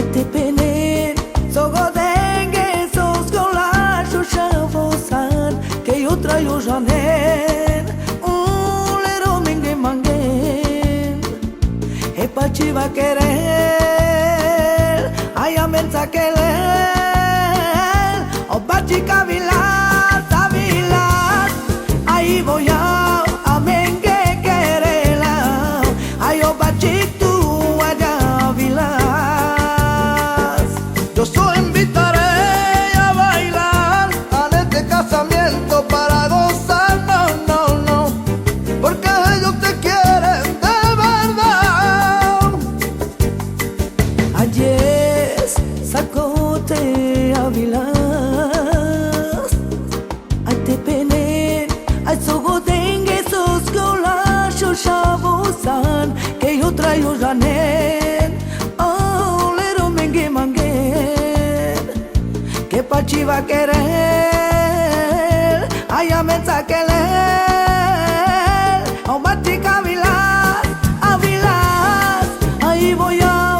te penen, sogo dengue, sos gola, shusha que yo traigo janen, lero mingue manguen, epachiva querer, ay amenza querer, obachica vilas, avilas, ahí voy a mengue querela, ay obachic tú allá vilas, yo soy invitaré a bailar a este casamiento para gozar, no, no, no, porque ellos te quieren de verdad. Ayer sacote a vilas, a te penen, a sogo dengue, sos gola, shoshabosan, que yo traigo janen, lero mengue manguen, que pachiva querer, ay amenza querer, omatica vilas, a vilas, ahí voy a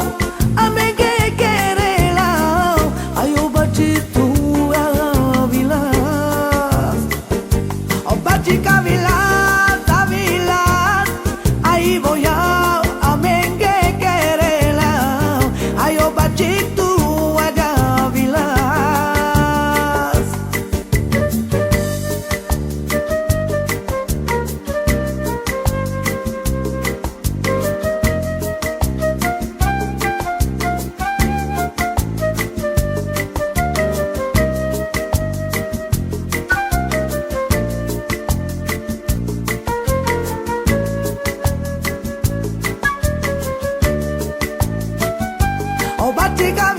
mengue querela, ay obachito a vilas, obachica vilas, ahí voy a mengue querela, ay obachito allá vilas. Obachica